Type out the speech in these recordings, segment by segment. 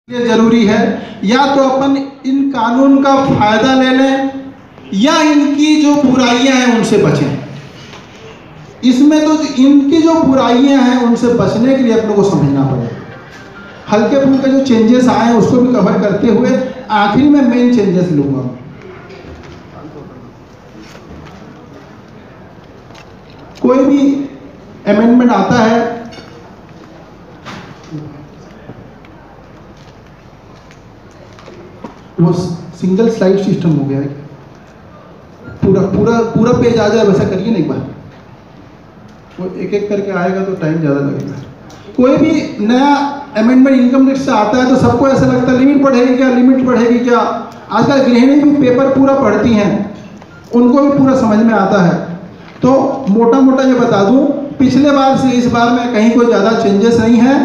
ये जरूरी है, या तो अपन इन कानून का फायदा ले लें या इनकी जो बुराइयां हैं उनसे बचें। इसमें तो इनकी जो बुराइयां हैं उनसे बचने के लिए अपनों को समझना पड़ेगा। हल्के फुल्के जो चेंजेस आए हैं उसको भी कवर करते हुए आखिर में मेन चेंजेस लूंगा। कोई भी अमेंडमेंट आता है वो सिंगल स्लाइड सिस्टम हो गया है, पूरा पूरा पूरा पेज आ जाए वैसा करिए ना एक बार। वो एक एक करके आएगा तो टाइम ज़्यादा लगेगा। कोई भी नया अमेंडमेंट इनकम टैक्स से आता है तो सबको ऐसा लगता है लिमिट बढ़ेगी क्या, लिमिट बढ़ेगी क्या। आजकल गृहिणी भी पेपर पूरा पढ़ती हैं, उनको भी पूरा समझ में आता है। तो मोटा मोटा ये बता दूं, पिछले बार से इस बार में कहीं कोई ज़्यादा चेंजेस नहीं है।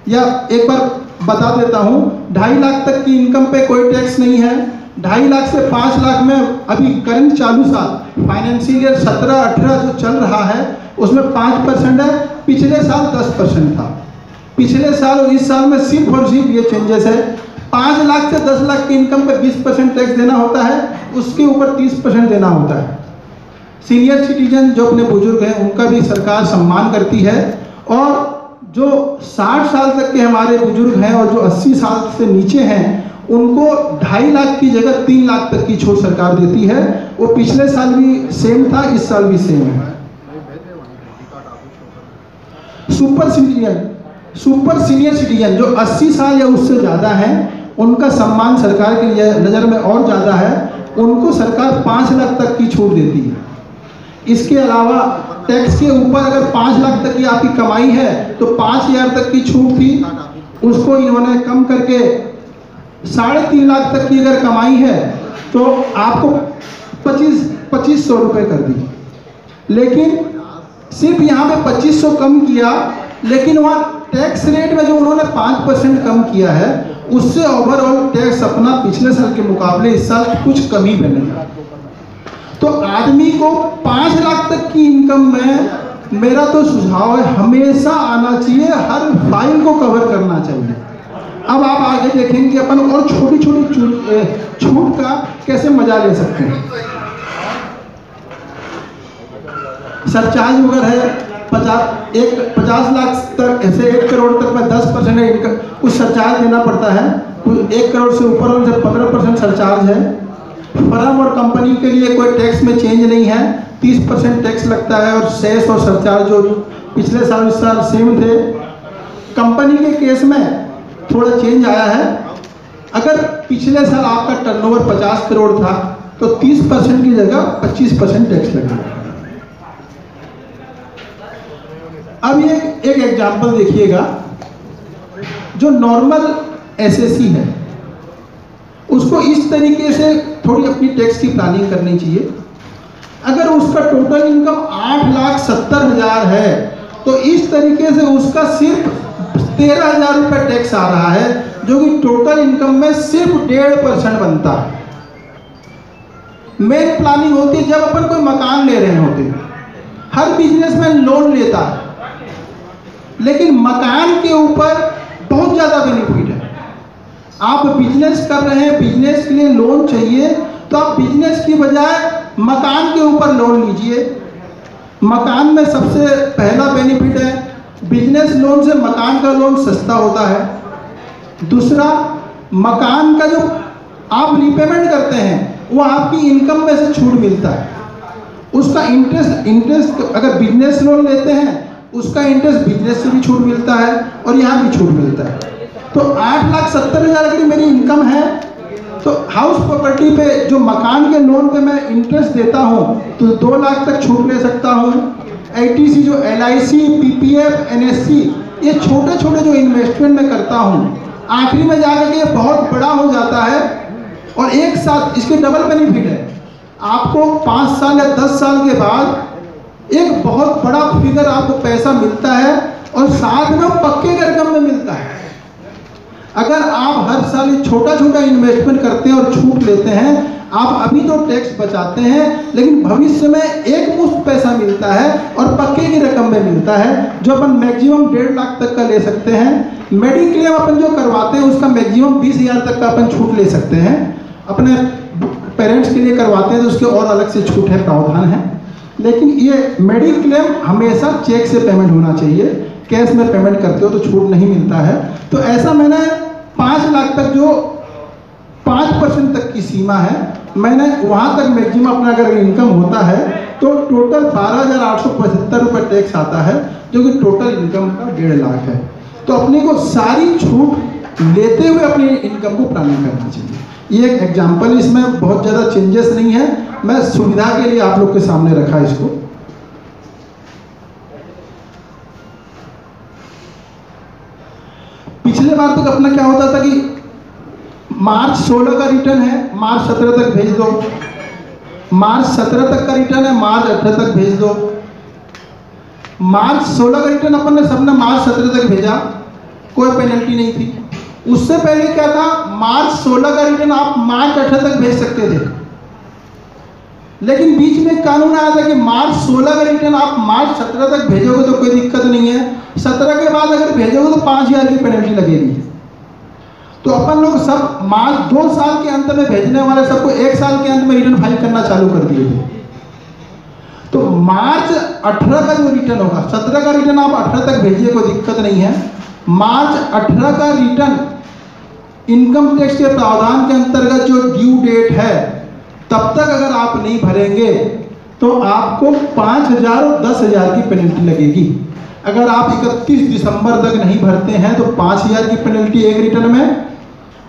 या एक बार बता देता हूँ, 2.5 लाख तक की इनकम पे कोई टैक्स नहीं है। 2.5 लाख से 5 लाख में अभी करंट चालू साल फाइनेंशियल ईयर 17-18 जो चल रहा है उसमें 5% है, पिछले साल 10% था। पिछले साल और इस साल में सिर्फ और सिर्फ ये चेंजेस है। 5 लाख से 10 लाख की इनकम पे 20% टैक्स देना होता है, उसके ऊपर 30% देना होता है। सीनियर सिटीजन जो अपने बुजुर्ग हैं उनका भी सरकार सम्मान करती है, और जो 60 साल तक के हमारे बुजुर्ग हैं और जो 80 साल से नीचे हैं उनको 2.5 लाख की जगह 3 लाख तक की छूट सरकार देती है। वो पिछले साल भी सेम था, इस साल भी सेम है। सुपर सीनियर सिटीजन जो 80 साल या उससे ज़्यादा हैं उनका सम्मान सरकार की नज़र में और ज़्यादा है, उनको सरकार 5 लाख तक की छूट देती है। इसके अलावा टैक्स के ऊपर अगर 5 लाख तक की आपकी कमाई है तो 5,000 तक की छूट थी, उसको इन्होंने कम करके 3.5 लाख तक की अगर कमाई है तो आपको 2500 रुपये कर दी। लेकिन सिर्फ यहाँ पे 2500 कम किया, लेकिन वहाँ टैक्स रेट में जो उन्होंने 5% कम किया है उससे ओवरऑल टैक्स अपना पिछले साल के मुकाबले इस साल कुछ कम ही बनेगा। तो आदमी को 5 लाख तक की इनकम में मेरा तो सुझाव है हमेशा आना चाहिए, हर फाइल को कवर करना चाहिए। अब आप आगे देखेंगे अपन और छोटी छोटी छूट का कैसे मजा ले सकते हैं। सरचार्ज वगैरह है 50 लाख तक, ऐसे 1 करोड़ तक में 10% है इनकम, कुछ सरचार्ज देना पड़ता है। 1 करोड़ से ऊपर उनसे 15% सरचार्ज है। फर्म और कंपनी के लिए कोई टैक्स में चेंज नहीं है, 30% टैक्स लगता है, और सेस और सरचार्ज जो पिछले साल इस साल सेम थे। कंपनी के केस में थोड़ा चेंज आया है। अगर पिछले साल आपका टर्नओवर 50 करोड़ था तो 30% की जगह 25% टैक्स लगेगा। अब ये एक एग्जाम्पल देखिएगा, जो नॉर्मल एसएससी है उसको इस तरीके से थोड़ी अपनी टैक्स की प्लानिंग करनी चाहिए। अगर उसका टोटल इनकम 8,70,000 है तो इस तरीके से उसका सिर्फ 13,000 रुपये टैक्स आ रहा है, जो कि टोटल इनकम में सिर्फ 1.5% बनता है। मेन प्लानिंग होती है जब अपन कोई मकान ले रहे होते हैं। हर बिजनेसमैन लोन लेता है, लेकिन मकान के ऊपर बहुत ज़्यादा बेनिफिट है। आप बिजनेस कर रहे हैं, बिजनेस के लिए लोन चाहिए, तो आप बिजनेस की बजाय मकान के ऊपर लोन लीजिए। मकान में सबसे पहला बेनिफिट है, बिजनेस लोन से मकान का लोन सस्ता होता है। दूसरा, मकान का जो आप रीपेमेंट करते हैं वो आपकी इनकम में से छूट मिलता है। उसका इंटरेस्ट अगर बिजनेस लोन लेते हैं उसका इंटरेस्ट बिजनेस से भी छूट मिलता है और यहाँ भी छूट मिलता है। तो 8,70,000 की मेरी इनकम है तो हाउस प्रॉपर्टी पे जो मकान के लोन पे मैं इंटरेस्ट देता हूँ तो 2 लाख तक छूट ले सकता हूँ। ITC जो LIC, PPF, NSC, ये छोटे छोटे जो इन्वेस्टमेंट मैं करता हूँ आखिरी में जाकर के ये बहुत बड़ा हो जाता है, और एक साथ इसके डबल बेनिफिट है। आपको 5 साल या 10 साल के बाद एक बहुत बड़ा फिगर आपको पैसा मिलता है, और साथ में पक्के रकम में मिलता है। अगर आप हर साल छोटा छोटा इन्वेस्टमेंट करते हैं और छूट लेते हैं, आप अभी तो टैक्स बचाते हैं, लेकिन भविष्य में एक मुश्त पैसा मिलता है और पक्के की रकम में मिलता है, जो अपन मैक्सिमम 1.5 लाख तक का ले सकते हैं। मेडिक्लेम अपन जो करवाते हैं उसका मैक्सिमम 20,000 तक का अपन छूट ले सकते हैं। अपने पेरेंट्स के लिए करवाते हैं तो उसके और अलग से छूट है, प्रावधान है। लेकिन ये मेडिक्लेम हमेशा चेक से पेमेंट होना चाहिए, कैश में पेमेंट करते हो तो छूट नहीं मिलता है। तो ऐसा मैंने 5 लाख तक जो 5% तक की सीमा है, मैंने वहाँ तक मैक्सिमम अपना अगर इनकम होता है तो टोटल 12,875 रुपये टैक्स आता है, जो कि टोटल इनकम का 1.5 लाख है। तो अपने को सारी छूट लेते हुए अपनी इनकम को प्लानिंग करना चाहिए। ये एक एग्जाम्पल, इसमें बहुत ज़्यादा चेंजेस नहीं है, मैं सुविधा के लिए आप लोग के सामने रखा इसको। पिछले बार तक अपना क्या होता था कि मार्च 16 का रिटर्न है, मार्च 17 तक भेज दो, मार्च 17 तक का रिटर्न है, मार्च 18 तक भेज दो। मार्च 16 का रिटर्न अपन ने सबने मार्च 17 तक भेजा, कोई पेनल्टी नहीं थी। उससे पहले क्या था, मार्च 16 का रिटर्न आप मार्च 18 तक भेज सकते थे, लेकिन बीच में कानून आया था कि मार्च 16 का रिटर्न आप मार्च 17 तक भेजोगे तो कोई दिक्कत नहीं है, 17 के बाद अगर भेजोगे तो 5,000 की पेनल्टी लगेगी। तो अपन लोग सब मार्च 2 साल के अंत में भेजने वाले सबको 1 साल के अंत में रिटर्न फाइल करना चालू कर दिए थे। तो मार्च 18 का जो रिटर्न होगा, 17 का रिटर्न आप 18 तक भेजिए, कोई दिक्कत नहीं है। मार्च 18 का रिटर्न इनकम टैक्स के प्रावधान के अंतर्गत जो ड्यू डेट है, तब तक अगर आप नहीं भरेंगे तो आपको 5,000 और 10,000 की पेनल्टी लगेगी। अगर आप 31 दिसंबर तक नहीं भरते हैं तो 5,000 की पेनल्टी एक रिटर्न में,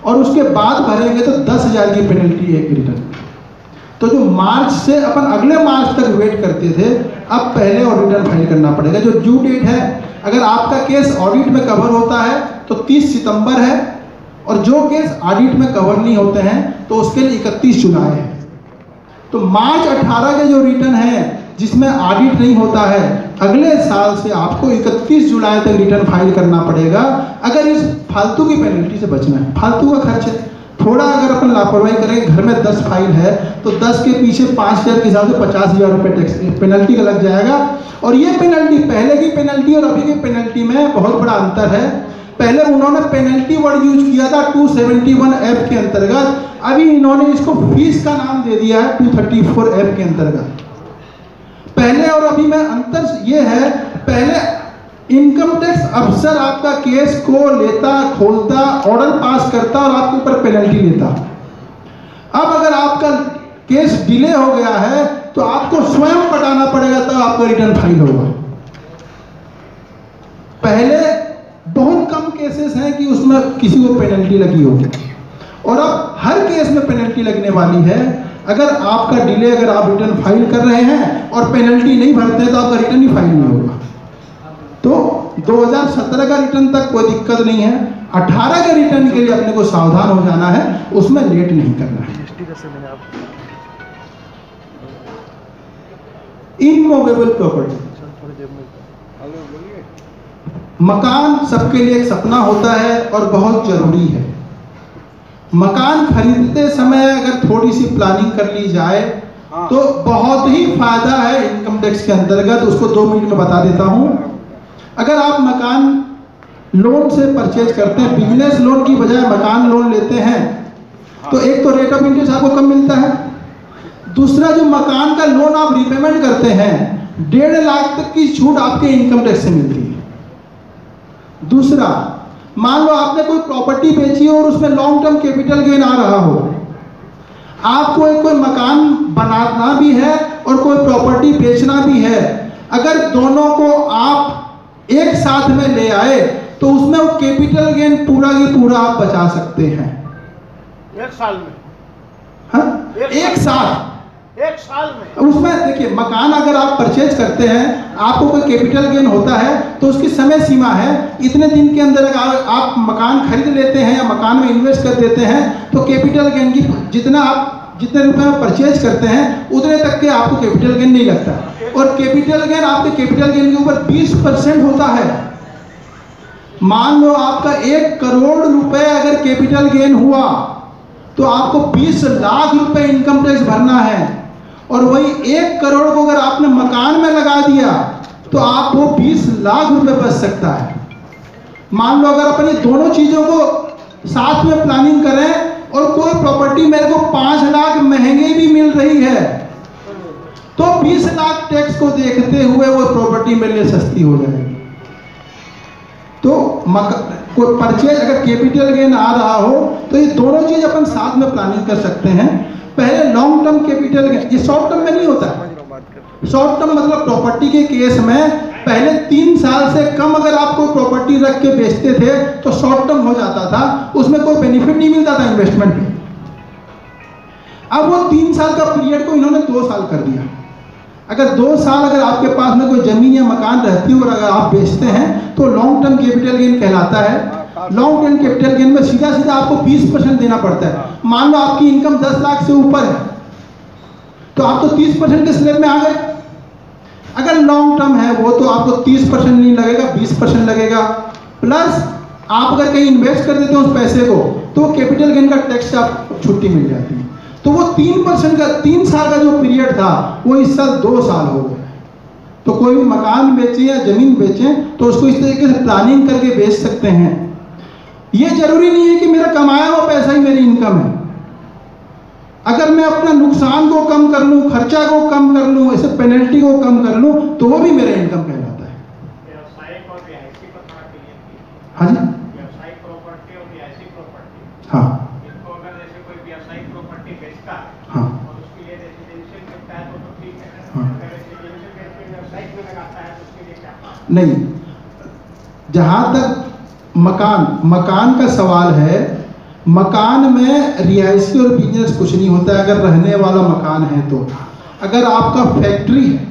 और उसके बाद भरेंगे तो 10,000 की पेनल्टी एक रिटर्न। तो जो मार्च से अपन अगले मार्च तक वेट करते थे, अब पहले और रिटर्न फाइल करना पड़ेगा। जो ड्यू डेट है, अगर आपका केस ऑडिट में कवर होता है तो 30 सितंबर है, और जो केस ऑडिट में कवर नहीं होते हैं तो उसके लिए 31 जुलाई है। तो मार्च 18 के जो रिटर्न है जिसमें ऑडिट नहीं होता है, अगले साल से आपको 31 जुलाई तक रिटर्न फाइल करना पड़ेगा, अगर इस फालतू की पेनल्टी से बचना है। फालतू का खर्च है, थोड़ा अगर अपन लापरवाही करेंगे, घर में 10 फाइल है तो 10 के पीछे 5,000 के हिसाब से 50,000 रुपये टैक्स पेनल्टी का लग जाएगा। और ये पेनल्टी, पहले की पेनल्टी और अभी की पेनल्टी में बहुत बड़ा अंतर है। पहले उन्होंने पेनल्टी वर्ड यूज किया था 271 ऐप के अंतर्गत, अभी इन्होंने इसको फीस का नाम दे दिया है 234 ऐप के अंतर्गत। पहले और अभी में अंतर ये है, पहले इनकम टैक्स अफसर आपका केस को लेता, खोलता, ऑर्डर पास करता और आपके ऊपर पेनल्टी लेता। अब अगर आपका केस डिले हो गया है तो आपको स्वयं पटाना पड़ेगा, तब आपका रिटर्न फाइल होगा। पहले बहुत कम केसेस हैं कि उसमें किसी को पेनल्टी लगी होगी, और अब हर केस में पेनल्टी लगने वाली है। अगर आपका डिले, अगर आप रिटर्न फाइल कर रहे हैं और पेनल्टी नहीं भरते तो आपका रिटर्न ही फाइल नहीं होगा। तो 2017 का रिटर्न तक कोई दिक्कत नहीं है, 18 के रिटर्न के लिए अपने को सावधान हो जाना है, उसमें लेट नहीं करना है। इनमूवेबल प्रॉपर्टी, मकान सबके लिए एक सपना होता है और बहुत जरूरी है। मकान खरीदते समय अगर थोड़ी सी प्लानिंग कर ली जाए तो बहुत ही फायदा है इनकम टैक्स के अंतर्गत। उसको 2 मिनट में बता देता हूं। अगर आप मकान लोन से परचेज करते हैं, बिजनेस लोन की बजाय मकान लोन लेते हैं, तो एक तो रेट ऑफ इंटरेस्ट आपको कम मिलता है, दूसरा जो मकान का लोन आप रीपेमेंट करते हैं 1.5 लाख तक की छूट आपके इनकम टैक्स से मिलती है। दूसरा, मान लो आपने कोई प्रॉपर्टी बेची और उसमें लॉन्ग टर्म कैपिटल गेन आ रहा हो, आपको एक कोई मकान बनाना भी है और कोई प्रॉपर्टी बेचना भी है, अगर दोनों को आप एक साथ में ले आए तो उसमें वो कैपिटल गेन पूरा की पूरा आप बचा सकते हैं 1 साल में। हाँ, एक साथ 1 साल में। उसमें देखिए, मकान अगर आप परचेज करते हैं, आपको कोई कैपिटल गेन होता है तो उसकी समय सीमा है, इतने दिन के अंदर अगर आप मकान खरीद लेते हैं या मकान में इन्वेस्ट कर देते हैं तो कैपिटल गेन की जितने रुपए में परचेज करते हैं उतने तक के आपको कैपिटल गेन नहीं लगता। और कैपिटल गेन आपके कैपिटल गेन के ऊपर 20% होता है। मान लो आपका 1 करोड़ रुपए अगर कैपिटल गेन हुआ तो आपको 20 लाख रुपए इनकम टैक्स भरना है, और वही 1 करोड़ को अगर आपने मकान में लगा दिया तो आपको 20 लाख रुपए बच सकता है। मान लो अगर अपन ये दोनों चीज़ों को साथ में प्लानिंग करें और कोई प्रॉपर्टी मेरे को 5 लाख महंगे भी मिल रही है तो 20 लाख टैक्स को देखते हुए वो प्रॉपर्टी मेरे लिए सस्ती हो जाएगी। तो कोई परचेज अगर कैपिटल गेन आ रहा हो तो ये दोनों चीज अपन साथ में प्लानिंग कर सकते हैं। पहले लॉन्ग टर्म कैपिटल गेन, ये शॉर्ट टर्म में नहीं होता है। शॉर्ट टर्म मतलब प्रॉपर्टी के केस में पहले 3 साल से कम अगर आप कोई प्रॉपर्टी रख के बेचते थे तो शॉर्ट टर्म हो जाता था, उसमें कोई बेनिफिट नहीं मिलता था इन्वेस्टमेंट में। अब वो 3 साल का पीरियड को इन्होंने 2 साल कर दिया। अगर 2 साल अगर आपके पास में कोई जमीन या मकान रहती है और अगर आप बेचते हैं तो लॉन्ग टर्म कैपिटल गेन कहलाता है। लॉन्ग टर्म कैपिटल गेन में सीधा सीधा आपको 20% देना पड़ता है। मान लो आपकी इनकम 10 लाख से ऊपर है तो आप तो 30% के स्लैब में आ गए। अगर लॉन्ग टर्म है वो तो आपको 30% नहीं लगेगा, 20% लगेगा। प्लस आप अगर कहीं इन्वेस्ट कर देते हो उस पैसे को तो कैपिटल गेन का टैक्स से आपको छुट्टी मिल जाती है। तो वो 3% का 3 साल का जो पीरियड था वो इस साल 2 साल हो गया। तो कोई भी मकान बेचे या जमीन बेचे तो उसको इस तरीके से प्लानिंग करके बेच सकते हैं। ये जरूरी नहीं है कि मेरा कमाया हुआ पैसा ही मेरी इनकम है। अगर मैं अपना नुकसान को कम कर लूं, खर्चा को कम कर लूं, ऐसे पेनल्टी को कम कर लूं तो वो भी मेरा इनकम कहलाता है। व्यावसायिक और रिहायशी पर थोड़ा क्लियर कीजिए। हाँ जी, व्यावसायिक प्रॉपर्टी और रिहायशी प्रॉपर्टी, हाँ इनको अगर जैसे कोई व्यावसायिक प्रॉपर्टी बेचता है हाँ और उसके लिए रेजिडेंशियल करता है तो ठीक है। हाँ। अगर रेजिडेंशियल करके व्यावसायिक में लगाता है तो उसके लिए क्या? नहीं, जहां तक मकान का सवाल है, मकान में रिहायशी और बिजनेस कुछ नहीं होता है। अगर रहने वाला मकान है तो अगर आपका फैक्ट्री है,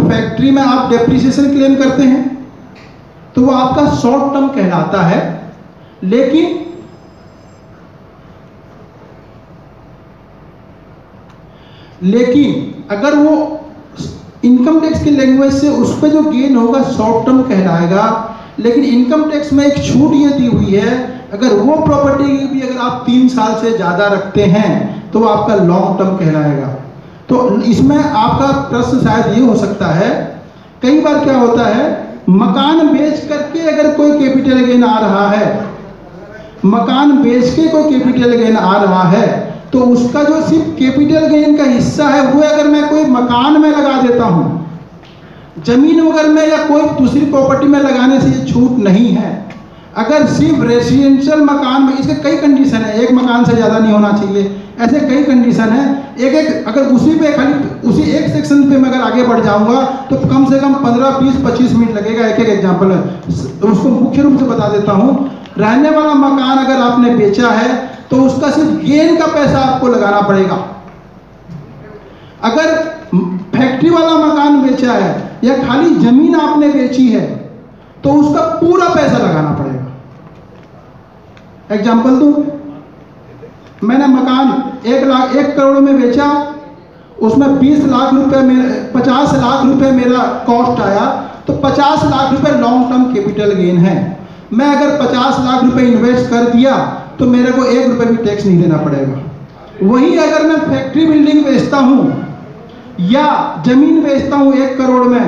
फैक्ट्री में आप डेप्रिसिएशन क्लेम करते हैं तो वो आपका शॉर्ट टर्म कहलाता है। लेकिन अगर वो इनकम टैक्स की लैंग्वेज से उस पर जो गेन होगा शॉर्ट टर्म कहलाएगा। लेकिन इनकम टैक्स में एक छूट ये दी हुई है, अगर वो प्रॉपर्टी भी अगर आप 3 साल से ज़्यादा रखते हैं तो वो आपका लॉन्ग टर्म कहलाएगा। तो इसमें आपका प्रश्न शायद ये हो सकता है, कई बार क्या होता है मकान बेच करके अगर कोई कैपिटल गेन आ रहा है, मकान बेच के कोई कैपिटल गेन आ रहा है तो उसका जो सिर्फ कैपिटल गेन का हिस्सा है वो अगर मैं कोई मकान में लगा देता हूँ, जमीन वगैरह में या कोई दूसरी प्रॉपर्टी में लगाने से ये छूट नहीं है। अगर सिर्फ रेजिडेंशियल मकान में, इसके कई कंडीशन है, एक मकान से ज़्यादा नहीं होना चाहिए, ऐसे कई कंडीशन है। एक अगर उसी पे खाली उसी एक सेक्शन पे मैं अगर आगे बढ़ जाऊंगा तो कम से कम 15, 20, 25 मिनट लगेगा एक एग्जाम्पल तो उसको मुख्य रूप से बता देता हूँ। रहने वाला मकान अगर आपने बेचा है तो उसका सिर्फ गेन का पैसा आपको लगाना पड़ेगा। अगर फैक्ट्री वाला मकान बेचा है या खाली जमीन आपने बेची है तो उसका पूरा पैसा लगाना पड़ेगा। एग्जाम्पल दूं, मैंने मकान 1 करोड़ में बेचा, उसमें 20 लाख रुपए मेरे 50 लाख रुपए मेरा कॉस्ट आया तो 50 लाख रुपए लॉन्ग टर्म कैपिटल गेन है। मैं अगर 50 लाख रुपए इन्वेस्ट कर दिया तो मेरे को 1 रुपए भी टैक्स नहीं देना पड़ेगा। वही अगर मैं फैक्ट्री बिल्डिंग बेचता हूँ या जमीन बेचता हूँ 1 करोड़ में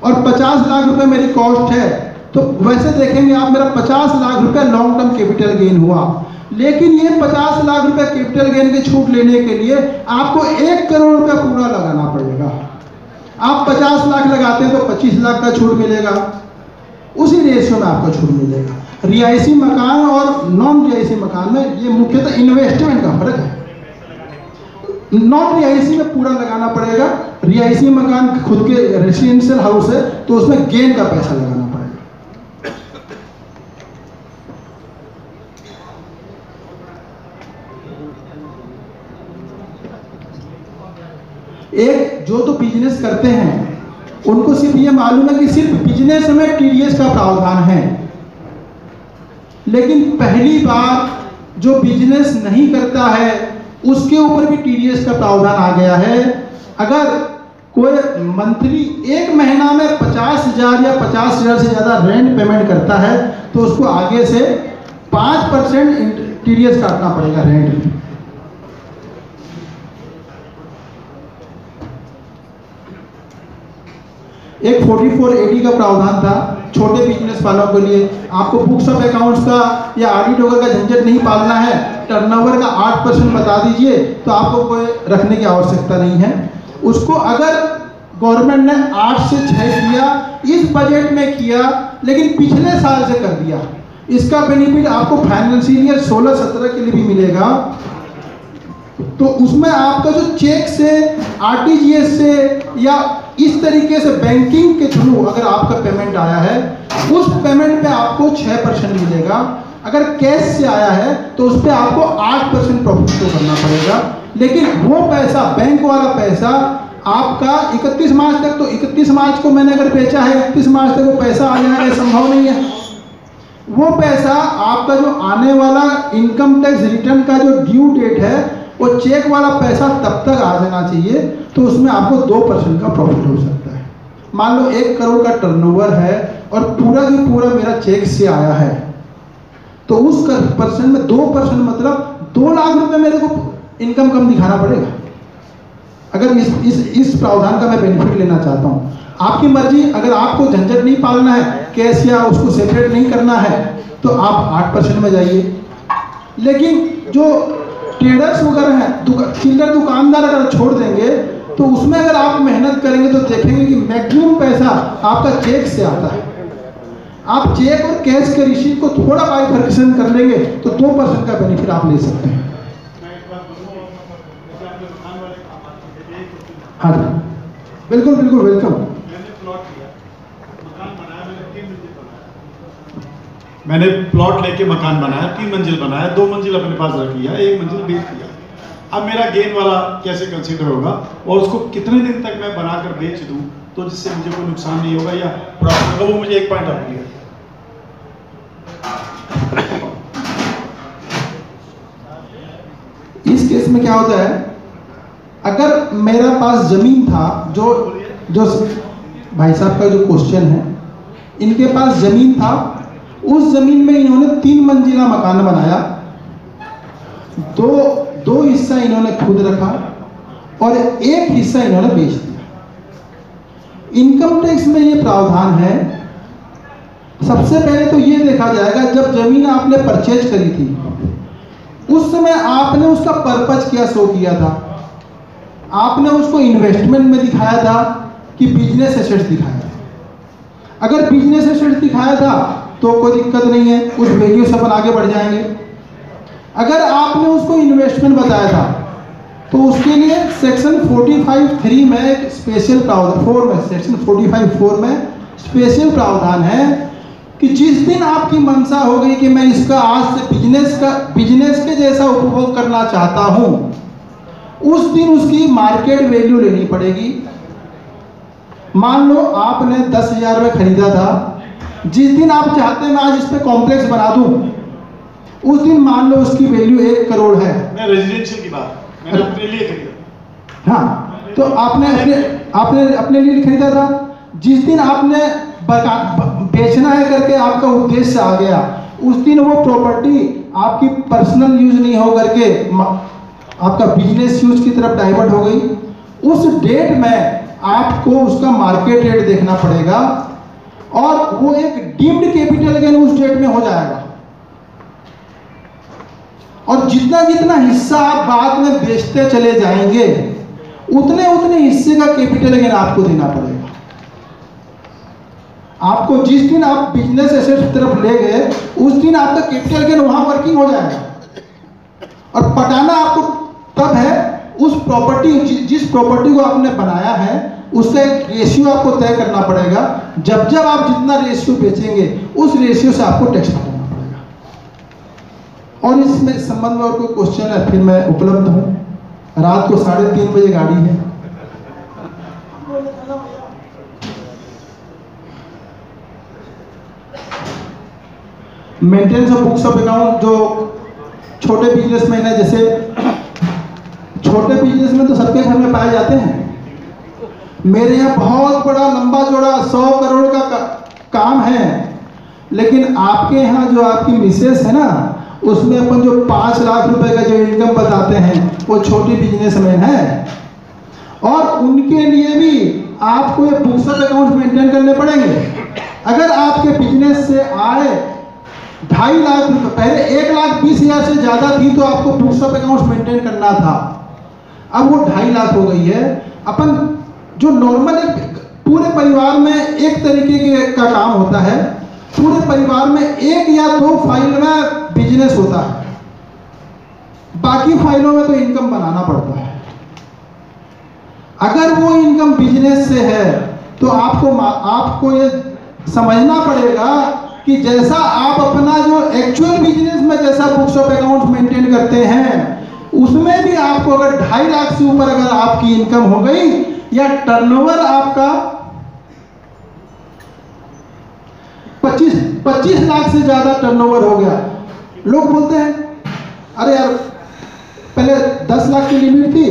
और 50 लाख रुपए मेरी कॉस्ट है तो वैसे देखेंगे आप मेरा 50 लाख रुपए लॉन्ग टर्म कैपिटल गेन हुआ। लेकिन ये 50 लाख रुपए कैपिटल गेन की छूट लेने के लिए आपको 1 करोड़ रुपया पूरा लगाना पड़ेगा। आप 50 लाख लगाते हैं तो 25 लाख का छूट मिलेगा, उसी रेशियो में आपको छूट मिलेगा। रिहायशी मकान और नॉन रिहायशी मकान में ये मुख्यतः इन्वेस्टमेंट का फर्क है। नॉन रिहायशी में पूरा लगाना पड़ेगा, रिहायशी मकान खुद के रेसिडेंशियल हाउस है तो उसमें गेन का पैसा लगाना पड़ेगा। एक जो तो बिजनेस करते हैं उनको सिर्फ ये मालूम है कि सिर्फ बिजनेस में टीडीएस का प्रावधान है, लेकिन पहली बार जो बिजनेस नहीं करता है उसके ऊपर भी टीडीएस का प्रावधान आ गया है। अगर कोई मंथली 1 महीना में 50,000 या 50,000 से ज़्यादा रेंट पेमेंट करता है तो उसको आगे से 5% टीडीएस काटना पड़ेगा रेंट में। एक 4480 का प्रावधान था छोटे बिजनेस वालों के लिए। आपको बुक्स ऑफ अकाउंट्स का या ऑडिट वगैरह का झंझट नहीं पालना है, टर्नओवर का 8% बता दीजिए तो आपको कोई रखने की आवश्यकता नहीं है। उसको अगर गवर्नमेंट ने 8 से 6 किया, इस बजट में किया, लेकिन पिछले साल से कर दिया, इसका बेनिफिट आपको फाइनेंशियल ईयर 16-17 के लिए भी मिलेगा। तो उसमें आपका जो चेक से, आरटीजीएस से या इस तरीके से बैंकिंग के थ्रू अगर आपका पेमेंट आया है, उस पेमेंट पे आपको 6% मिलेगा। अगर कैश से आया है तो उस पर आपको 8% प्रॉफिट शो करना पड़ेगा। लेकिन वो पैसा, बैंक वाला पैसा आपका 31 मार्च तक, तो 31 मार्च को मैंने अगर बेचा है, 31 मार्च तक वो पैसा आ जाएगा, संभव नहीं है। वो पैसा आपका जो आने वाला इनकम टैक्स रिटर्न का जो ड्यू डेट है, वो चेक वाला पैसा तब तक आ जाना चाहिए, तो उसमें आपको 2% का प्रॉफिट हो सकता है। मान लो 1 करोड़ का टर्नओवर है और पूरा की पूरा मेरा चेक से आया है, तो उस परसेंट में 2% मतलब 2 लाख रुपए मेरे को इनकम कम दिखाना पड़ेगा, अगर इस प्रावधान का मैं बेनिफिट लेना चाहता हूँ। आपकी मर्जी, अगर आपको झंझट नहीं पालना है, कैश या उसको सेपरेट नहीं करना है, तो आप 8% में जाइए। लेकिन जो ट्रेडर्स वगैरह हैं, चिल्लर दुकानदार अगर छोड़ देंगे, तो उसमें अगर आप मेहनत करेंगे तो देखेंगे कि मैक्सिमम पैसा आपका चेक से आता है। आप चेक और कैश के रिसीट को थोड़ा बाइफर्केशन कर लेंगे तो 2% का बेनिफिट आप ले सकते हैं। हाँ जी, बिल्कुल बिल्कुल वेलकम। मैंने प्लॉट लेके मकान बनाया, 3 मंजिल बनाया, 2 मंजिल अपने पास रख लिया, 1 मंजिल बेच दिया। अब मेरा गेन वाला कैसे कंसीडर होगा, और उसको कितने दिन तक मैं बनाकर बेच दूं तो जिससे मुझे कोई नुकसान नहीं होगा या प्रॉफिट होगा, वो मुझे एक पॉइंट ऑफ व्यू है। इस केस में क्या होता है, अगर मेरा पास जमीन था, जो भाई साहब का जो क्वेश्चन है, इनके पास जमीन था, उस जमीन में इन्होंने 3 मंजिला मकान बनाया, दो हिस्सा इन्होंने खुद रखा और 1 हिस्सा इन्होंने बेच दिया। इनकम टैक्स में ये प्रावधान है। सबसे पहले तो ये देखा जाएगा, जब जमीन आपने परचेज करी थी, उस समय आपने उसका पर्पज क्या शो किया था। आपने उसको इन्वेस्टमेंट में दिखाया था कि बिजनेस एसेट्स दिखाया था। अगर बिजनेस एसेट्स दिखाया था तो कोई दिक्कत नहीं है, उस वैल्यू से अपन आगे बढ़ जाएंगे। अगर आपने उसको इन्वेस्टमेंट बताया था तो उसके लिए सेक्शन 45(3) में एक स्पेशल प्रावधान, 4 में सेक्शन 45(4) में स्पेशल प्रावधान है कि जिस दिन आपकी मंशा हो गई कि मैं इसका आज से बिजनेस के जैसा उपभोग करना चाहता हूं, उस दिन उसकी मार्केट वैल्यू लेनी पड़ेगी। मान लो आपने 10,000 में खरीदा था, जिस दिन आप चाहते हैं मैं आज इस पे कॉम्प्लेक्स बना दूं, उस दिन मान लो उसकी वैल्यू 1 करोड़ है। मैं रेजिडेंशियल की बात, मैंने अपने लिए खरीदा। हाँ, तो आपने अपने लिए खरीदा था। जिस दिन आपने बेचना है करके आपका उद्देश्य आ गया, उस दिन वो प्रॉपर्टी आपकी पर्सनल यूज नहीं हो करके आपका बिजनेस यूज की तरफ डाइवर्ट हो गई। उस डेट में आपको उसका मार्केट रेट देखना पड़ेगा और वो एक डीम्ड कैपिटल गेन उस डेट में हो जाएगा। और जितना जितना हिस्सा आप बाद में बेचते चले जाएंगे, उतने उतने हिस्से का कैपिटल गेन आपको देना पड़ेगा। आपको जिस दिन आप बिजनेस एसेट की तरफ ले गए, उस दिन आपका कैपिटल गेन वहां वर्किंग हो जाएगा। और पटाना आपको तब है उस प्रॉपर्टी, जिस प्रॉपर्टी को आपने बनाया है उसका एक रेशियो आपको तय करना पड़ेगा। जब जब आप जितना रेशियो बेचेंगे, उस रेशियो से आपको टैक्स भरना पड़ेगा। और इसमें संबंध में और कोई क्वेश्चन है, फिर मैं उपलब्ध हूँ। रात को 3:30 बजे गाड़ी है। Maintenance of books of account, जो छोटे बिजनेसमैन है, जैसे छोटे बिजनेसमैन तो सबके घर में पाए जाते हैं। मेरे यहाँ बहुत बड़ा लंबा चौड़ा 100 करोड़ का काम है, लेकिन आपके यहाँ जो आपकी मिसेस है ना, उसमें अपन जो 5 लाख रुपए का जो इनकम बताते हैं, वो छोटी बिजनेसमैन है। और उनके लिए भी आपको ये बुक्स ऑफ अकाउंट मेंटेन करने पड़ेंगे। अगर आपके बिजनेस से आय 2.5 लाख रुपए, पहले 1,20,000 से ज्यादा थी तो आपको बुक्स ऑफ अकाउंट मेंटेन करना था, अब वो 2.5 लाख हो गई है। अपन जो नॉर्मल पूरे परिवार में एक तरीके का काम होता है, पूरे परिवार में 1 या 2 फाइल में बिजनेस होता है, बाकी फाइलों में तो इनकम बनाना पड़ता है। अगर वो इनकम बिजनेस से है तो आपको ये समझना पड़ेगा कि जैसा आप अपना जो एक्चुअल बिजनेस में जैसा बुक्स ऑफ अकाउंट मेंटेन करते हैं, उसमें भी आपको अगर 2.5 लाख से ऊपर अगर आपकी इनकम हो गई या टर्नओवर आपका 25 लाख से ज्यादा टर्नओवर हो गया, लोग बोलते हैं अरे यार पहले 10 लाख की लिमिट थी,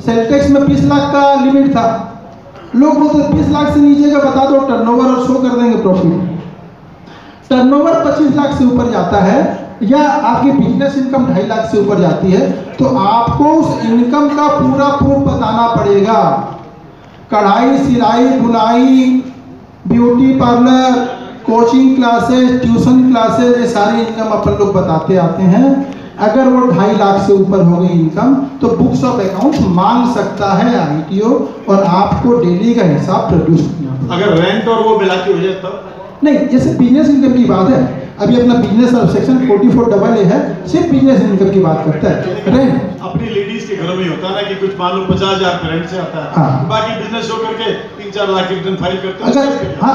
सेल टैक्स में 20 लाख का लिमिट था, लोग बोलते हैं 20 लाख से नीचे का बता दो टर्नओवर और शो कर देंगे प्रॉफिट। टर्नओवर 25 लाख से ऊपर जाता है या आपकी बिजनेस इनकम 2.5 लाख से ऊपर जाती है तो आपको उस इनकम का पूरा प्रूफ बताना पड़ेगा। कढ़ाई, सिलाई, बुनाई, beauty parlour, coaching classes, tuition classes, ये सारी इनकम अपन लोग बताते आते हैं। अगर वो 2.5 लाख से ऊपर हो गई इनकम तो बुक्स ऑफ अकाउंट मांग सकता है आईटीओ और आपको डेली का हिसाब प्रोड्यूस करना पड़ेगा। अगर रेंट और वो मिला के हो जाए तब नहीं, जैसे बिजनेस इनकम की बात है, अभी अपना बिजनेस सेक्शन 44AA है, सिर्फ बिजनेस इनकम की बात करता है। रेंट अपनी लेडीज के घरों में होता है ना कि कुछ मान लो 50,000 रेंट से आता है, हाँ। बाकी बिजनेस शो करके 3-4 लाख की रिटर्न फाइल करते हैं।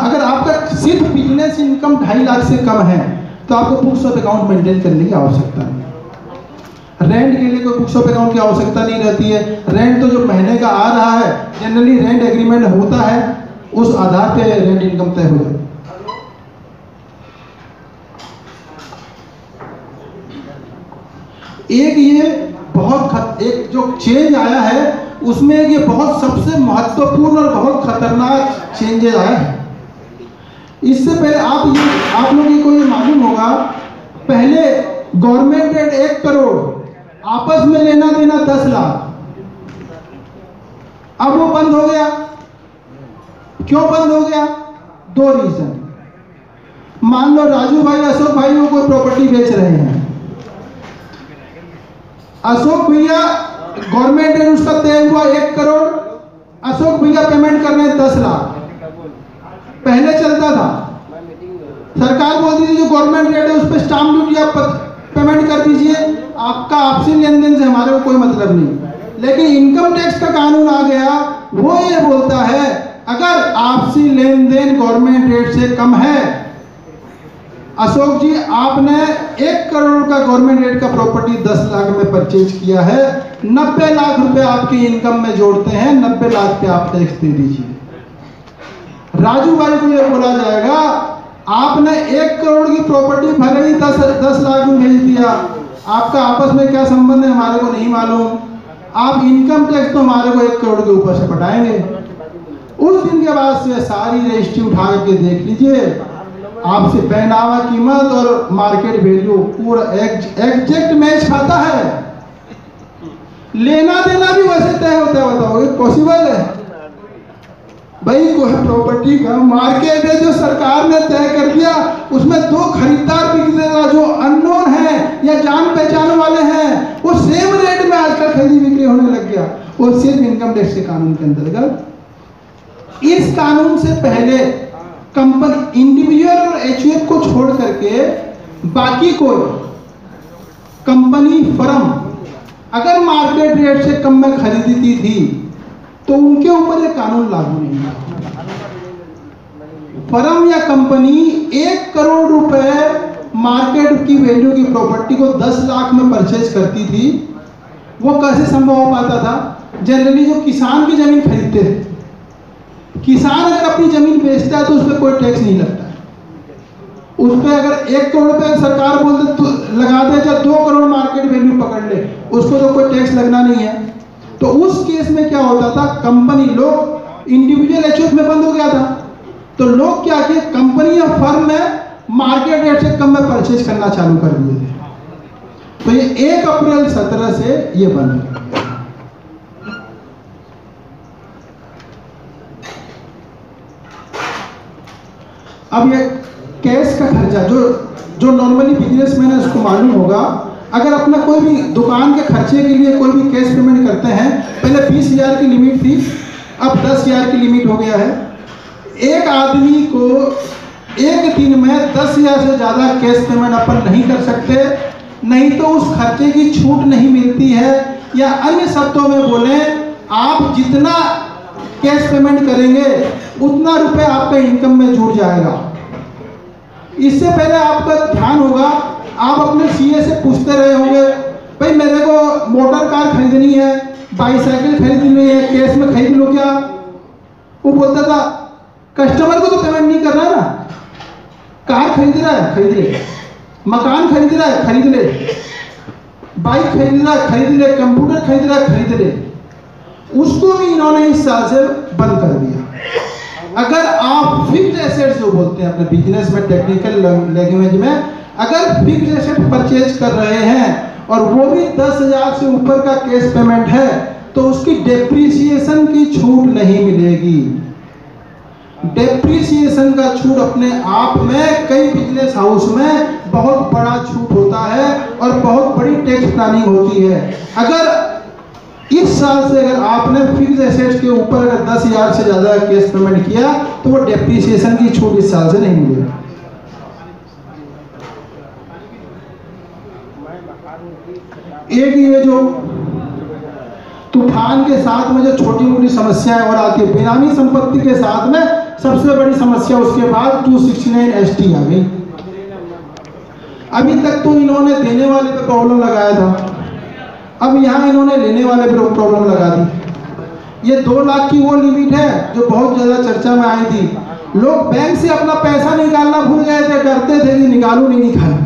अगर आपका सिर्फ बिजनेस इनकम 2.5 लाख से कम है तो आपको बुक्स ऑफ अकाउंट मेंटेन करने की आवश्यकता नहीं। रेंट के लिए कोई बुक्स ऑफ अकाउंट की आवश्यकता नहीं रहती है। रेंट तो जो महीने का आ रहा है, जनरली रेंट एग्रीमेंट होता है, उस आधार पे रेंट इनकम तय हो जाती है। एक जो चेंज आया है उसमें ये बहुत सबसे महत्वपूर्ण और बहुत खतरनाक चेंजेस आया है। इससे पहले आप लोगों को ये मालूम होगा, पहले गवर्नमेंट रेट 1 करोड़, आपस में लेना देना 10 लाख, अब वो बंद हो गया। क्यों बंद हो गया? 2 रीजन। मान लो राजू भाई अशोक भाई को कोई प्रॉपर्टी बेच रहे हैं, अशोक भैया गवर्नमेंट रेट उसका तय हुआ 1 करोड़, अशोक भैया पेमेंट कर रहे हैं 10 लाख। पहले चलता था, सरकार बोलती थी जो गवर्नमेंट रेट है उस पर स्टाम्प ड्यूटी आप पेमेंट कर दीजिए, आपका आपसी लेन देन से हमारे को कोई मतलब नहीं। लेकिन इनकम टैक्स का कानून आ गया, वो ये बोलता है अगर आपसी लेन देन गवर्नमेंट रेट से कम है, अशोक जी आपने 1 करोड़ का गवर्नमेंट रेट का प्रॉपर्टी 10 लाख में परचेज किया है, 90 लाख रुपए आपकी इनकम में जोड़ते हैं, 90 लाख पे आप टैक्स दे दीजिए। राजू भाई को यह बोला जाएगा आपने 1 करोड़ की प्रॉपर्टी भले ही 10 लाख में भेज दिया, आपका आपस में क्या संबंध है हमारे को नहीं मालूम, आप इनकम टैक्स तो हमारे को 1 करोड़ के ऊपर से पटाएंगे। उस दिन के बाद से सारी रजिस्ट्री उठा करके देख लीजिए, आपसे पहनावा कीमत और मार्केट वैल्यू पूरा एग्जैक्ट मैच खाता है, लेना देना भी वैसे तय होता है। बताओ ये पॉसिबल है भाई? कोई प्रॉपर्टी का मार्केट है जो सरकार ने तय कर दिया, उसमें 2 खरीदार बिकेगा जो अननोन है या जान पहचान वाले हैं, वो सेम रेट में आजकल खरीदी बिक्री होने लग गया, वो सिर्फ इनकम टैक्स के कानून के अंतर्गत। इस कानून से पहले कंपनी इंडिविजुअल और एचयूएफ को छोड़ करके बाकी कोई कंपनी फर्म अगर मार्केट रेट से कम में खरीदती थी तो उनके ऊपर ये कानून लागू नहीं था। फर्म या कंपनी 1 करोड़ रुपए मार्केट की वैल्यू की प्रॉपर्टी को 10 लाख में परचेज करती थी, वो कैसे संभव हो पाता था? जनरली जो किसान की जमीन खरीदते थे, किसान अगर अपनी जमीन बेचता है तो उस पर कोई टैक्स नहीं लगता है। उस पर अगर 1 करोड़ रुपए सरकार बोलते तो लगा दे, चाहे 2 करोड़ मार्केट वैल्यू पकड़ ले, उसको तो कोई टैक्स लगना नहीं है। तो उस केस में क्या होता था, कंपनी लोग इंडिविजुअल एचयूएफ में बंद हो गया था, तो लोग क्या किए, कंपनी या फर्म में मार्केट रेट से कम में परचेज करना चालू कर दिए थे। तो ये 1 अप्रैल 17 से ये बंद हो गया। अब ये कैश का खर्चा जो नॉर्मली बिजनेसमैन है उसको मालूम होगा, अगर अपना कोई भी दुकान के खर्चे के लिए कोई भी कैश पेमेंट करते हैं, पहले 20,000 की लिमिट थी, अब 10,000 की लिमिट हो गया है। एक आदमी को एक दिन में 10,000 से ज़्यादा कैश पेमेंट अपन नहीं कर सकते, नहीं तो उस खर्चे की छूट नहीं मिलती है, या अन्य शब्दों में बोले आप जितना कैश पेमेंट करेंगे उतना रुपए आपका इनकम में जुड़ जाएगा। इससे पहले आपका ध्यान होगा, आप अपने सीए से पूछते रहे होंगे, भाई मेरे को मोटर कार खरीदनी है, बाईसाइकिल खरीदनी है, कैश में खरीद लो क्या? वो बोलता था कस्टमर को तो पेमेंट नहीं करना ना, कार खरीद रहा है खरीद ले, मकान खरीद रहा है खरीद ले, बाइक खरीद रहा है खरीद ले, कंप्यूटर खरीद रहा है खरीद ले। उसको भी इन्होंने इस साल से बंद कर दिया। अगर आप फिक्स्ड एसेट्स जो बोलते हैं अपने बिजनेस में टेक्निकल लैंग्वेज में, अगर फिक्स्ड एसेट परचेज कर रहे हैं और वो भी 10,000 से ऊपर का कैश पेमेंट है, तो उसकी डेप्रिसिएशन की छूट नहीं मिलेगी। डेप्रिसिएशन का छूट अपने आप में कई बिजनेस हाउस में बहुत बड़ा छूट होता है और बहुत बड़ी टैक्स प्लानिंग होती है। अगर इस साल से अगर आपने फिक्स एसेट्स के ऊपर अगर 10,000 से ज़्यादा कैश पेमेंट किया तो वो डेप्रिसिएशन की छूट इस साल से नहीं मिलेगी। एक ये जो तूफान के साथ में जो छोटी मोटी समस्याएं और आती है, बेनामी संपत्ति के साथ में सबसे बड़ी समस्या उसके बाद 269 ST आ गई। अभी तक तो इन्होंने देने वाले पे प्रॉब्लम लगाया था, अब यहाँ इन्होंने लेने वाले पे प्रॉब्लम लगा दी। ये 2 लाख की वो लिमिट है जो बहुत ज़्यादा चर्चा में आई थी। लोग बैंक से अपना पैसा निकालना भूल गए थे, डरते थे कि निकालू नहीं निकालू।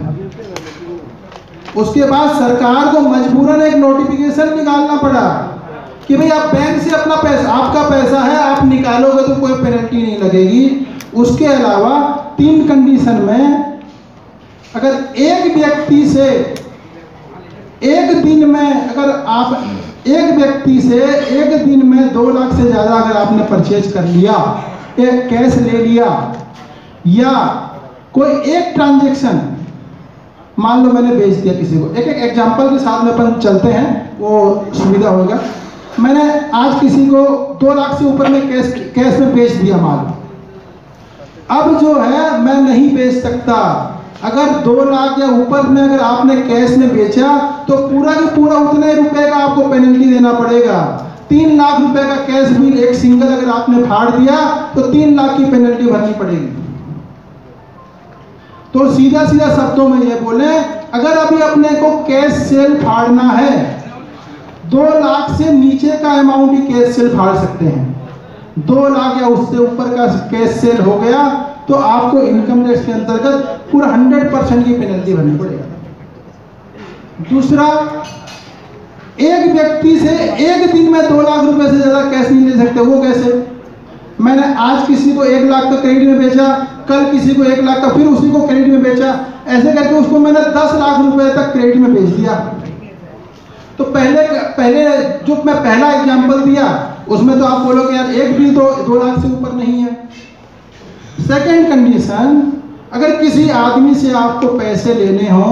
उसके बाद सरकार को मजबूरन एक नोटिफिकेशन निकालना पड़ा कि भाई आप बैंक से अपना पैसा, आपका पैसा है, आप निकालोगे तो कोई पेनल्टी नहीं लगेगी। उसके अलावा 3 कंडीशन में अगर एक व्यक्ति से एक दिन में, अगर आप एक व्यक्ति से एक दिन में 2 लाख से ज़्यादा अगर आपने परचेज कर लिया, एक कैश ले लिया, या कोई एक ट्रांजैक्शन, मान लो मैंने बेच दिया किसी को, एक एग्जांपल के साथ में अपन चलते हैं, वो सुविधा होगा। मैंने आज किसी को 2 लाख से ऊपर में कैश में बेच दिया माल, अब जो है मैं नहीं बेच सकता। अगर 2 लाख या ऊपर में अगर आपने कैश में बेचा तो पूरा के पूरा उतने रुपए का आपको पेनल्टी देना पड़ेगा। 3 लाख रुपए का कैश बिल एक सिंगल अगर आपने फाड़ दिया तो 3 लाख की पेनल्टी भरनी पड़ेगी। तो सीधा सीधा शब्दों में ये बोले, अगर अभी अपने को कैश सेल फाड़ना है, 2 लाख से नीचे का अमाउंट ही कैश सेल फाड़ सकते हैं। 2 लाख या उससे ऊपर का कैश सेल हो गया तो आपको इनकम टैक्स के अंतर्गत पूरा 100% की पेनल्टी भरनी पड़ेगा। दूसरा, एक व्यक्ति से एक दिन में 2 लाख रुपए से ज्यादा कैश नहीं ले सकते। वो कैसे? मैंने आज किसी को 1 लाख का क्रेडिट में बेचा, कल किसी को 1 लाख का, फिर उसी को क्रेडिट में बेचा, ऐसे करके उसको मैंने 10 लाख रुपए तक क्रेडिट में बेच दिया। तो पहले जो मैं पहला एग्जांपल दिया उसमें तो आप बोलोगे यार एक बिल तो 2 लाख से ऊपर नहीं है। सेकंड कंडीशन, अगर किसी आदमी से आपको पैसे लेने हो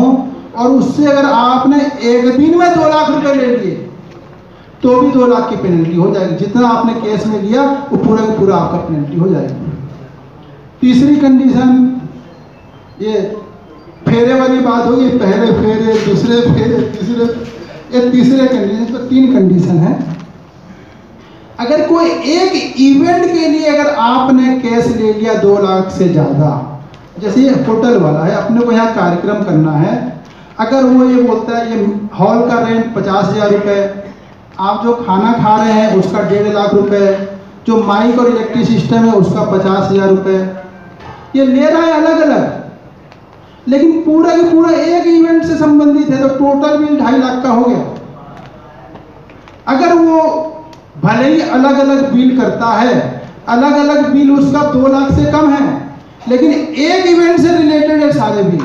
और उससे अगर आपने एक दिन में 2 लाख रुपए ले लिए तो भी 2 लाख की पेनल्टी हो जाएगी। जितना आपने केस में लिया वो पूरा का पूरा आपका पेनल्टी हो जाएगी। तीसरी कंडीशन, ये फेरे वाली बात होगी, पहले फेरे, दूसरे फेरे, तीसरे कंडीशन पर 3 कंडीशन है। अगर कोई एक इवेंट के लिए अगर आपने कैश ले लिया 2 लाख से ज़्यादा, जैसे ये होटल वाला है, अपने को यहाँ कार्यक्रम करना है, अगर वो ये बोलता है ये हॉल का रेंट 50,000 रुपये, आप जो खाना खा रहे हैं उसका 1.5 लाख रुपए, जो माइक और इलेक्ट्रिक सिस्टम है उसका 50,000 रुपये, ये ले रहा है अलग अलग, लेकिन पूरा की पूरा एक इवेंट से संबंधित है तो टोटल बिल 2.5 लाख का हो गया। अगर वो भले ही अलग अलग बिल करता है, अलग अलग बिल उसका 2 लाख से कम है, लेकिन एक इवेंट से रिलेटेड है सारे बिल,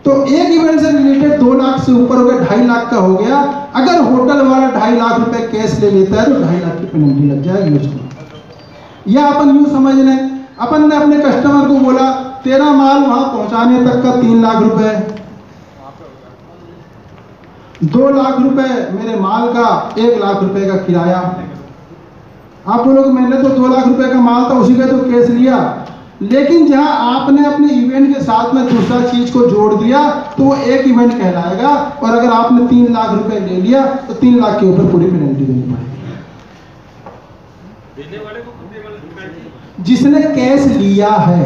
तो एक इवेंट से रिलेटेड 2 लाख से ऊपर हो गया, 2.5 लाख का हो गया। अगर होटल वाला 2.5 लाख रुपए कैश ले लेता है तो 2.5 लाख की पेनल्टी लग जाएगी उसको। या अपन यूँ समझ लें, अपन ने अपने कस्टमर को बोला तेरा माल वहां पहुंचाने तक का 3 लाख रुपए, 2 लाख रुपए मेरे माल का, 1 लाख रुपए का किराया। आप बोलोगे मैंने तो 2 लाख रुपए का माल था उसी का तो केस लिया, लेकिन जहां आपने अपने इवेंट के साथ में दूसरा चीज को जोड़ दिया तो वो एक इवेंट कहलाएगा, और अगर आपने 3 लाख रुपए ले लिया तो 3 लाख के ऊपर पूरी पेनल्टी देनी पड़ेगी। जिसने कैश लिया है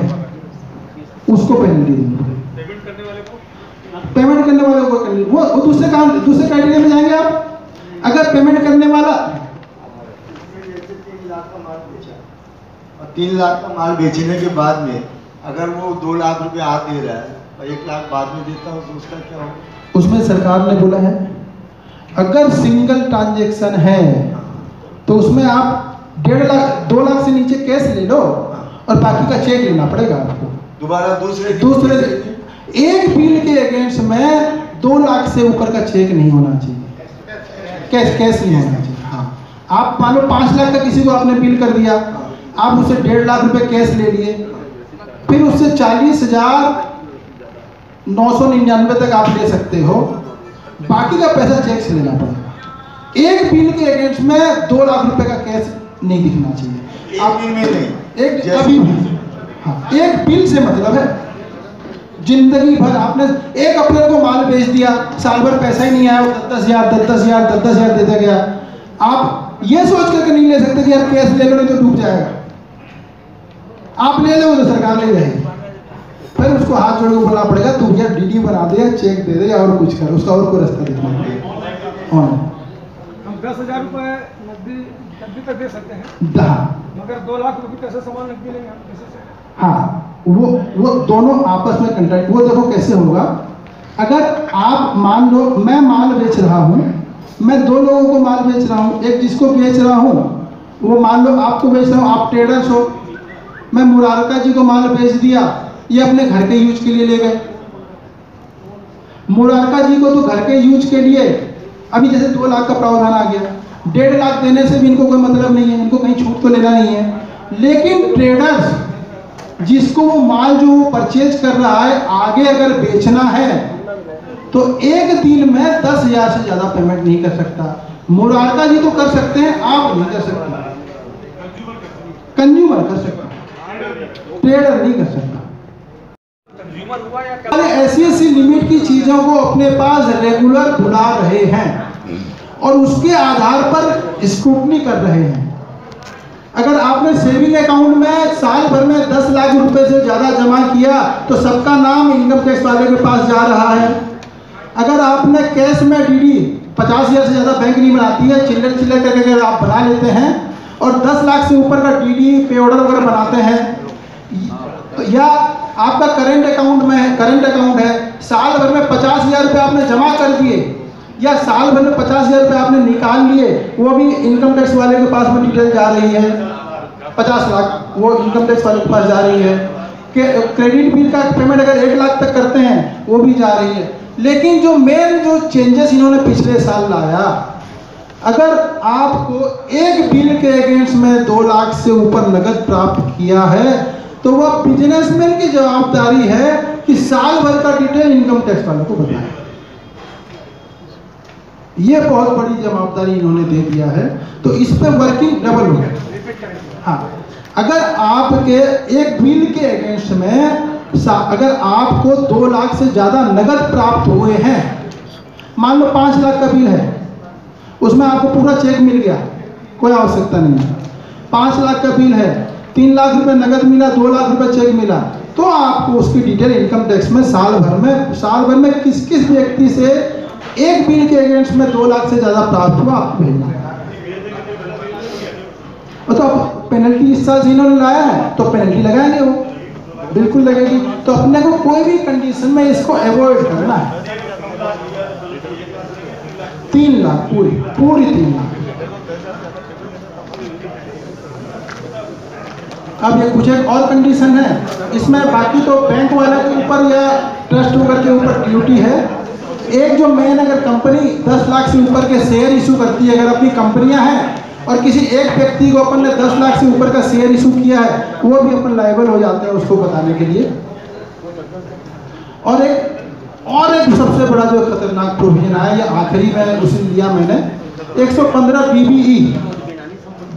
उसको पेनल्टी देनी पड़ेगी। पेमेंट करने वाले को करनी, वो दूसरे क्राइटेरिया में जाएंगे आप। अगर पेमेंट करने वाला 3 लाख का माल बेचने के बाद में अगर वो 2 लाख रुपए आज दे रहा है और 1 लाख बाद में देता हो तो उसका क्या होगा? उसमें सरकार ने बोला है अगर सिंगल ट्रांजैक्शन है तो उसमें आप 1.5 लाख 2 लाख से नीचे कैश ले लो और बाकी का चेक लेना पड़ेगा आपको। दोबारा दूसरे एक बिल के अगेंस्ट में 2 लाख से ऊपर का चेक नहीं होना चाहिए, कैश नहीं होना चाहिए। हाँ, आप मान लो 5 लाख का किसी को आपने बिल कर दिया, आप उससे 1.5 लाख रुपए कैश ले लिए, फिर उससे 40,999 तक आप ले सकते हो, बाकी का पैसा चेक से लेना पड़ेगा। एक बिल के अगेंस्ट में 2 लाख रुपए का कैश नहीं दिखना चाहिए। आप बिल में नहीं, एक कभी भी, हाँ, एक बिल से मतलब है जिंदगी भर आपने 1 अप्रैल को माल बेच दिया, साल भर पैसा ही नहीं आया, वो 10,000 देता गया। आप ये सोच करके नहीं ले सकते कि यार कैश ले लो नहीं तो डूब जाएगा। आप ले लो तो सरकार ले जाएगी, फिर उसको हाथ जोड़ के बोलना पड़ेगा तू यार डीडी बना दे, चेक दे दे या और कुछ कर, उसका और कोई रास्ता देखना पड़ेगा। हम 10,000 रुपए नकदी तक दे सकते हैं, मगर 2 लाख रुपए कैसे सामान नकदी लेंगे हम किसी से? हाँ, वो दोनों आपस में कंट्रैक्ट, वो देखो कैसे होगा। अगर आप मान लो मैं माल बेच रहा हूँ, मैं 2 लोगों को माल बेच रहा हूँ, एक जिसको बेच रहा हूँ वो मान लो आपको बेच रहा हूँ, आप ट्रेडर्स हो, मैं मुरारका जी को माल बेच दिया, ये अपने घर के यूज के लिए ले गए। मुरारका जी को तो घर के यूज के लिए अभी जैसे 2 लाख का प्रावधान आ गया, 1.5 लाख देने से भी इनको कोई मतलब नहीं है, इनको कहीं छूट तो लेना नहीं है। लेकिन ट्रेडर्स जिसको वो माल जो परचेज कर रहा है आगे अगर बेचना है तो एक दिन में 10,000 से ज्यादा पेमेंट नहीं कर सकता। मुरारका जी तो कर सकते हैं, आप नहीं कर सकते, कंज्यूमर कर सकता, ट्रेडर नहीं कर सकता। ऐसी लिमिट की चीजों को अपने पास रेगुलर बुला रहे हैं और उसके आधार पर स्क्रूटनी कर रहे हैं। अगर आपने सेविंग अकाउंट में साल भर में 10 लाख रुपए से ज्यादा जमा किया तो सबका नाम इनकम टैक्स वाले के पास जा रहा है। अगर आपने कैश में डीडी 50,000 से ज्यादा बैंक नहीं बनाती है, चिल्लर करके अगर आप बना लेते हैं और 10 लाख से ऊपर का डीडी पे ऑर्डर वगैरह बनाते हैं, या आपका करंट अकाउंट है, साल भर में 50,000 रुपये आपने जमा कर दिए या साल भर में 50,000 रुपये आपने निकाल लिए, वो भी इनकम टैक्स वाले के पास में डिटेल जा रही है। 50 लाख वो इनकम टैक्स वाले के पास जा रही है। क्रेडिट बिल का पेमेंट अगर 1 लाख तक करते हैं वो भी जा रही है। लेकिन जो मेन जो चेंजेस इन्होंने पिछले साल लाया, अगर आपको एक बिल के अगेंस्ट में 2 लाख से ऊपर नगद प्राप्त किया है तो वह बिजनेसमैन की जवाबदारी है कि साल भर का डिटेल इनकम टैक्स वालों को बताएं। ये बहुत बड़ी जवाबदारी इन्होंने दे दिया है, तो इस पे वर्किंग डबल हो गया। हाँ, अगर आपके एक बिल के अगेंस्ट में अगर आपको 2 लाख से ज्यादा नगद प्राप्त हुए हैं, मान लो 5 लाख का बिल है, उसमें आपको पूरा चेक मिल गया, कोई आवश्यकता नहीं है। 5 लाख का बिल है, 3 लाख रुपए नगद मिला, 2 लाख रुपए चेक मिला, तो आपको उसकी डिटेल इनकम टैक्स में साल भर में किस किस व्यक्ति से एक बिल के अगेंस्ट में 2 लाख से ज्यादा प्राप्त हुआ आपको भेजना है। तो पेनल्टी इस साल से इन्होंने लाया है तो पेनल्टी लगाएंगे, वो बिल्कुल लगेगी। तो अपने को कोई भी कंडीशन में इसको अवॉइड करना है। 3 लाख पूरी 3 लाख। अब ये कुछ एक और कंडीशन है इसमें, बाकी तो बैंक वाले के ऊपर या ट्रस्ट वगैरह के ऊपर ड्यूटी है। एक जो मेन अगर कंपनी 10 लाख से ऊपर के शेयर इशू करती है, अगर अपनी कंपनियां हैं और किसी एक व्यक्ति को अपन ने 10 लाख से ऊपर का शेयर इशू किया है, वो भी अपन लायबल हो जाते हैं उसको बताने के लिए। और एक सबसे बड़ा जो खतरनाक प्रोविजन है, ये आखिरी में उसे लिया मैंने, 115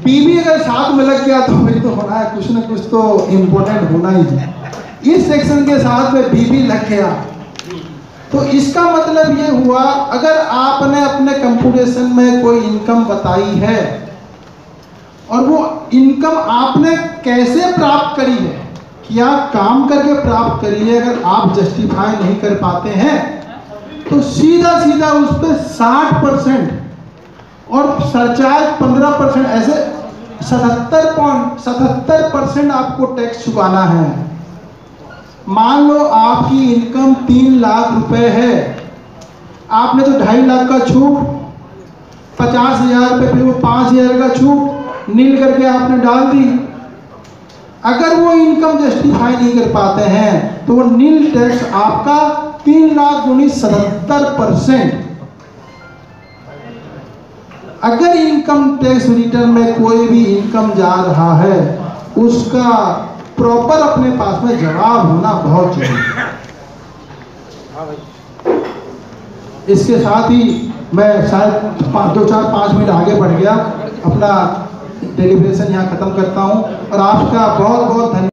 बीबी अगर साथ में लग गया तो वही तो होना है, कुछ ना कुछ तो इम्पोर्टेंट होना ही है। इस सेक्शन के साथ में बीबी लग गया तो इसका मतलब ये हुआ, अगर आपने अपने कंप्यूटेशन में कोई इनकम बताई है और वो इनकम आपने कैसे प्राप्त करी है, क्या काम करके प्राप्त करी है, अगर आप जस्टिफाई नहीं कर पाते हैं तो सीधा सीधा उस पर 60% और सरचार्ज 15%, ऐसे 77% आपको टैक्स चुकाना है। मान लो आपकी इनकम 3 लाख रुपए है, आपने तो 2.5 लाख का छूट, 50,000 रुपये, फिर वो 5,000 का छूट नील करके आपने डाल दी। अगर वो इनकम जस्टिफाई नहीं कर पाते हैं तो वो नील टैक्स आपका 3 लाख गुनी 77%। अगर इनकम टैक्स रिटर्न में कोई भी इनकम जा रहा है, उसका प्रॉपर अपने पास में जवाब होना बहुत जरूरी है। इसके साथ ही मैं शायद 2-4-5 मिनट आगे बढ़ गया, अपना डेलिब्रेशन यहाँ खत्म करता हूँ और आपका बहुत बहुत धन्यवाद।